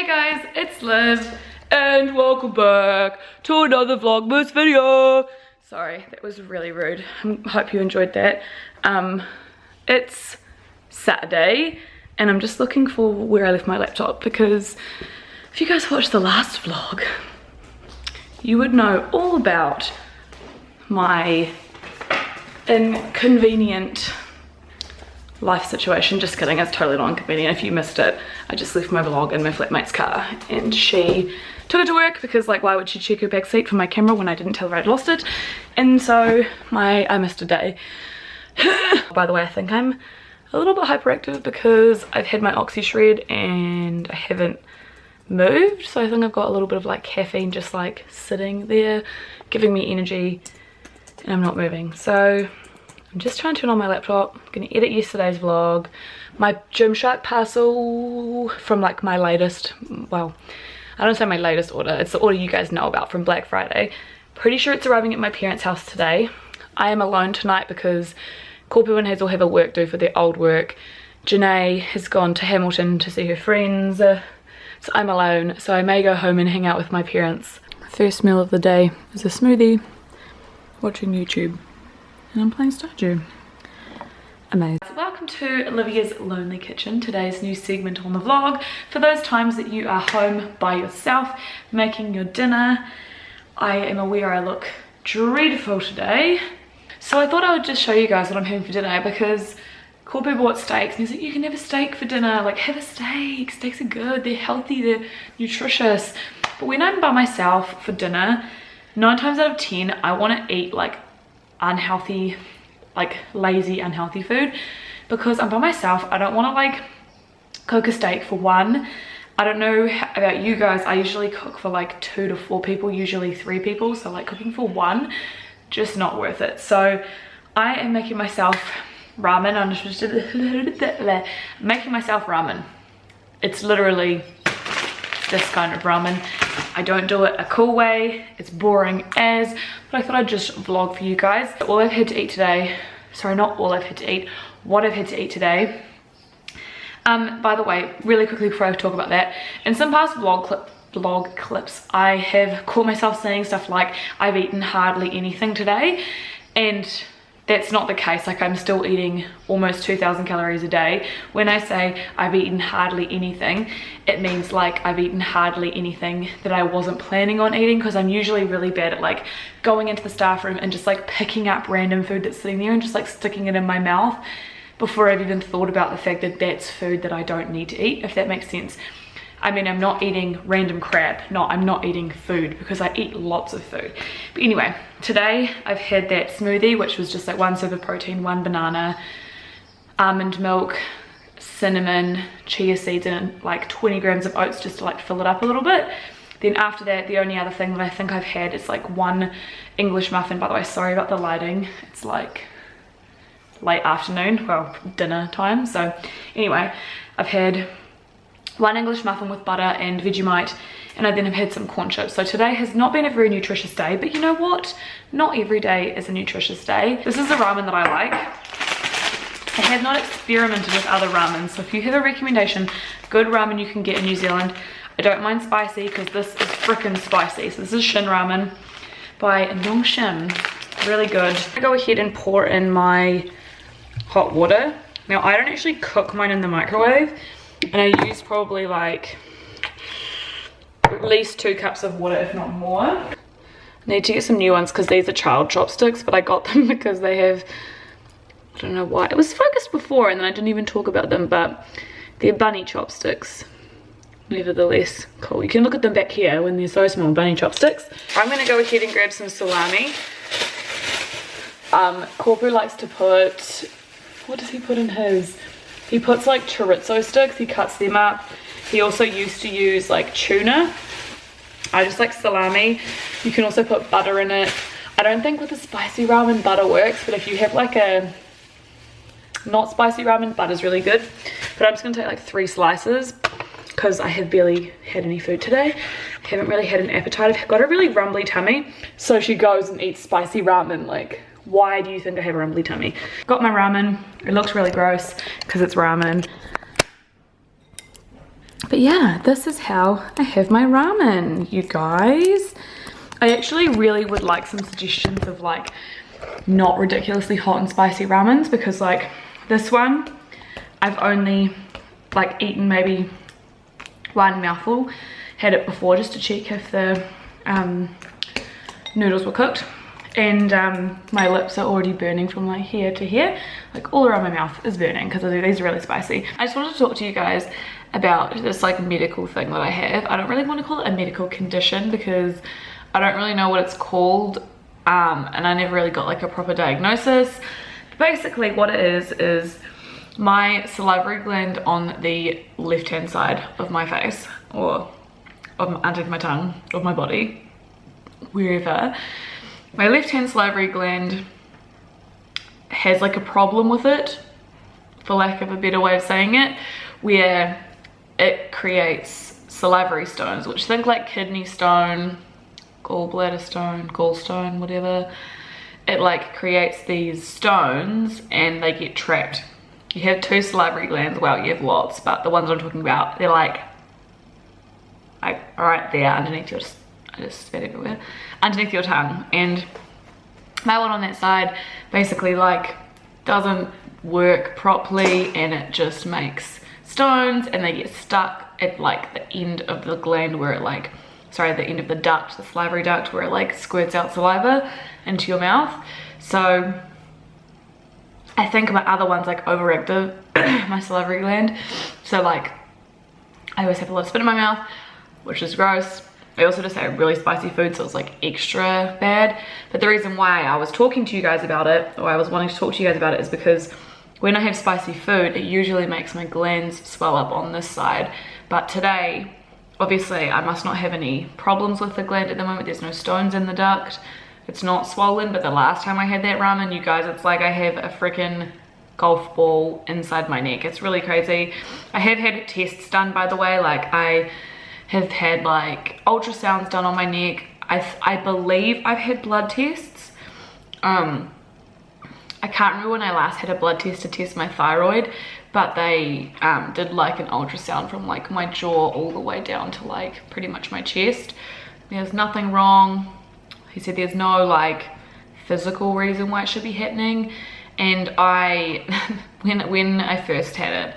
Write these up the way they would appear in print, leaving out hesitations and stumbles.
Hey guys, it's Liv and welcome back to another Vlogmas video. Sorry, that was really rude. I hope you enjoyed that. It's Saturday and I'm just looking for where I left my laptop because if you guys watched the last vlog, you would know all about my inconvenient life situation. Just kidding, it's totally not inconvenient. If you missed it, I just left my vlog in my flatmate's car and she took it to work because, like, why would she check her back seat for my camera when I didn't tell her I'd lost it? And so I missed a day. By the way, I think I'm a little bit hyperactive because I've had my oxy shred and I haven't moved, so I think I've got a little bit of like caffeine just like sitting there giving me energy and I'm not moving. So I'm just trying to turn on my laptop. I'm gonna edit yesterday's vlog. My Gymshark parcel from like my latest, well, I don't say my latest order, it's the order you guys know about from Black Friday. Pretty sure it's arriving at my parents' house today. I am alone tonight because Corpu and Hazel have a work due for their old work. Janae has gone to Hamilton to see her friends. So I'm alone, so I may go home and hang out with my parents. First meal of the day is a smoothie, watching YouTube. And I'm playing Stardew. Amazing. Welcome to Olivia's Lonely Kitchen, today's new segment on the vlog. For those times that you are home by yourself, making your dinner. I am aware I look dreadful today. So I thought I would just show you guys what I'm having for dinner because Corpu bought steaks and he's like, you can have a steak for dinner. Like, have a steak. Steaks are good, they're healthy, they're nutritious. But when I'm by myself for dinner, 9 times out of 10, I want to eat like unhealthy, like lazy unhealthy food because I'm by myself. I don't want to like cook a steak for one. I don't know about you guys, I usually cook for like 2 to 4 people, usually 3 people, so like cooking for one, just not worth it. So I am making myself ramen. I'm just making myself ramen. It's literally this kind of ramen. I don't do it a cool way, it's boring as, but I thought I'd just vlog for you guys. All I've had to eat today, sorry, not all I've had to eat, what I've had to eat today. By the way, really quickly before I talk about that, in some past vlog clips, I have caught myself saying stuff like, I've eaten hardly anything today, and that's not the case. Like, I'm still eating almost 2,000 calories a day. When I say I've eaten hardly anything, it means like I've eaten hardly anything that I wasn't planning on eating, because I'm usually really bad at like going into the staff room and just like picking up random food that's sitting there and just like sticking it in my mouth before I've even thought about the fact that that's food that I don't need to eat, if that makes sense. I mean, I'm not eating random crap. No, I'm not eating food because I eat lots of food. But anyway, today I've had that smoothie, which was just like 1 serve of protein, 1 banana, almond milk, cinnamon, chia seeds, and like 20 grams of oats just to like fill it up a little bit. Then after that, the only other thing that I think I've had is like 1 English muffin. By the way, sorry about the lighting. It's like late afternoon, well, dinner time. So anyway, I've had 1 English muffin with butter and Vegemite, and I then have had some corn chips. So today has not been a very nutritious day, but you know what? Not every day is a nutritious day. This is the ramen that I like. I have not experimented with other ramen, so if you have a recommendation, good ramen you can get in New Zealand. I don't mind spicy because this is freaking spicy. So this is Shin ramen by Nongshin. Really good. I go ahead and pour in my hot water. Now, I don't actually cook mine in the microwave, and I use probably like at least 2 cups of water, if not more. I need to get some new ones because these are child chopsticks, but I got them because they have, I don't know why. It was focused before and then I didn't even talk about them, but they're bunny chopsticks. Nevertheless, cool. You can look at them back here when they're so small, bunny chopsticks. I'm gonna go ahead and grab some salami. Corpu likes to put, what does he put in his? He puts like chorizo sticks, he cuts them up. He also used to use like tuna. I just like salami. You can also put butter in it. I don't think with a spicy ramen butter works, but if you have like a not spicy ramen, butter's really good. But I'm just gonna take like 3 slices because I have barely had any food today. I haven't really had an appetite. I've got a really rumbly tummy. So she goes and eats spicy ramen, like, why do you think I have a rumbly tummy? Got my ramen. It looks really gross because it's ramen. But yeah, this is how I have my ramen, you guys. I actually really would like some suggestions of like not ridiculously hot and spicy ramens, because like this one I've only like eaten maybe one mouthful, had it before just to check if the noodles were cooked, and my lips are already burning from like here to here, like all around my mouth is burning because these are really spicy. I just wanted to talk to you guys about this like medical thing that I have. I don't really want to call it a medical condition because I don't really know what it's called, and I never really got like a proper diagnosis. Basically what it is my salivary gland on the left hand side of my face, or underneath my tongue, of my body, wherever, my left hand salivary gland has like a problem with it, for lack of a better way of saying it, where it creates salivary stones, which think like kidney stone, gallbladder stone, gallstone, whatever. It like creates these stones and they get trapped. You have two salivary glands, well you have lots, but the ones I'm talking about, they're like right there underneath your, I just spat everywhere, underneath your tongue, and my one on that side basically like doesn't work properly, and it just makes stones and they get stuck at like the end of the gland where it like, sorry, the end of the duct, the salivary duct, where it like squirts out saliva into your mouth. So I think my other one's like overactive, my salivary gland, so like I always have a lot of spit in my mouth, which is gross. I also just ate really spicy food, so it's like extra bad. But the reason why I was talking to you guys about it, or I was wanting to talk to you guys about it, is because when I have spicy food, it usually makes my glands swell up on this side. But today, obviously I must not have any problems with the gland at the moment. There's no stones in the duct, it's not swollen, but the last time I had that ramen, you guys, it's like I have a freaking golf ball inside my neck. It's really crazy. I have had tests done, by the way, like I have had like ultrasounds done on my neck. I believe I've had blood tests. I can't remember when I last had a blood test to test my thyroid, but they did like an ultrasound from like my jaw all the way down to like pretty much my chest. There's nothing wrong. He said there's no like physical reason why it should be happening. And I, when I first had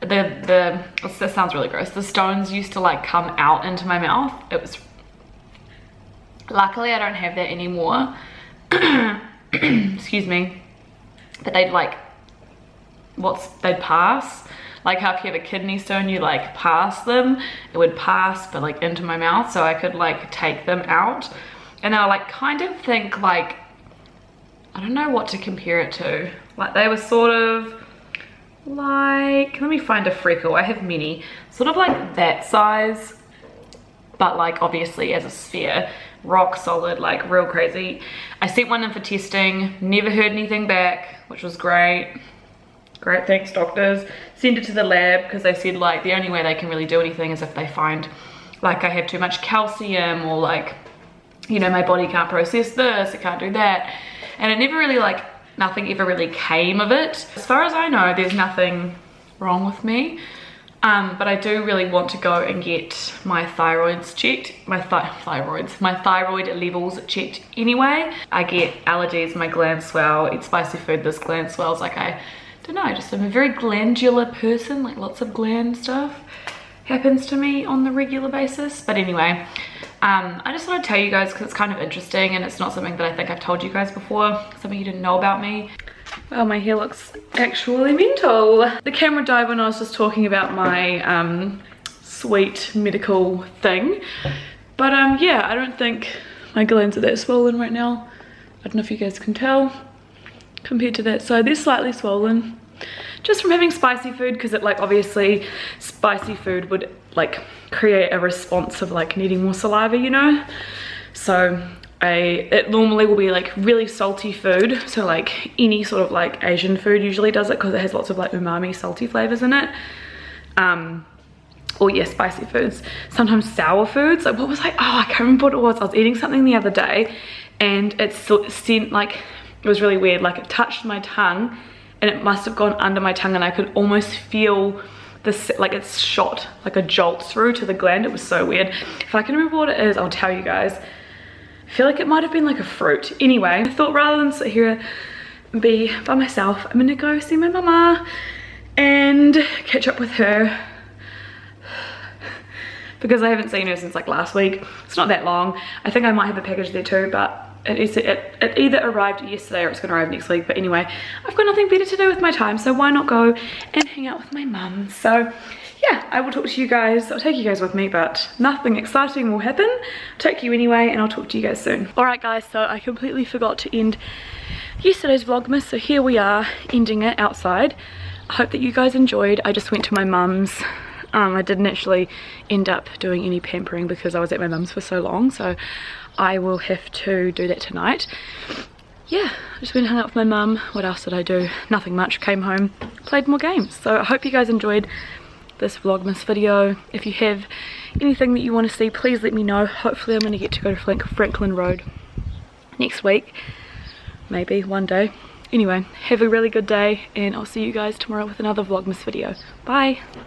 it, this sounds really gross, the stones used to like come out into my mouth. It was, luckily I don't have that anymore. Excuse me. But they'd like, they'd pass, like how if you have a kidney stone you like pass them, it would pass but like into my mouth, so I could like take them out. And I like kind of think like, I don't know what to compare it to, like they were sort of like, let me find a freckle, I have many, sort of like that size, but like obviously as a sphere, rock solid, like real crazy. I sent one in for testing, never heard anything back, which was great. Great, thanks doctors. Sent it to the lab because they said like the only way they can really do anything is if they find like I have too much calcium, or like, you know, my body can't process this, it can't do that. And it never really like, nothing ever really came of it. As far as I know, there's nothing wrong with me. But I do really want to go and get my thyroids checked, my thyroid levels checked anyway. I get allergies, my glands swell, eat spicy food, this gland swells. Like I don't know, just I'm a very glandular person, like lots of gland stuff happens to me on the regular basis. But anyway, I just want to tell you guys because it's kind of interesting and it's not something that I think I've told you guys before, something you didn't know about me. Well, my hair looks actually mental. The camera died when I was just talking about my sweet medical thing. But yeah, I don't think my glands are that swollen right now. I don't know if you guys can tell compared to that side. They're slightly swollen just from having spicy food, because it like obviously spicy food would like create a response of like needing more saliva, you know. So it normally will be like really salty food, so like any sort of like Asian food usually does it because it has lots of like umami salty flavors in it. Or yeah, spicy foods, sometimes sour foods. Like what was like, oh I can't remember what it was. I was eating something the other day and it sent like, it was really weird, like it touched my tongue and it must have gone under my tongue and I could almost feel this, like it's shot like a jolt through to the gland. It was so weird. If I can remember what it is, I'll tell you guys. I feel like it might have been like a fruit. Anyway, I thought rather than sit here and be by myself, I'm gonna go see my mama and catch up with her because I haven't seen her since like last week. It's not that long. I think I might have a package there too, but it either arrived yesterday or it's gonna arrive next week. But anyway, I've got nothing better to do with my time, so why not go and hang out with my mum? So yeah, I will talk to you guys. I'll take you guys with me, but nothing exciting will happen. I'll take you anyway, and I'll talk to you guys soon. Alright guys, so I completely forgot to end yesterday's Vlogmas, so here we are ending it outside. I hope that you guys enjoyed. I just went to my mum's. I didn't actually end up doing any pampering because I was at my mum's for so long, so I will have to do that tonight. Yeah, I just went and hung out with my mum. What else did I do? Nothing much. Came home, played more games. So I hope you guys enjoyed this Vlogmas video. If you have anything that you want to see, please let me know. Hopefully I'm going to get to go to Franklin Road next week. Maybe one day. Anyway, have a really good day and I'll see you guys tomorrow with another Vlogmas video. Bye!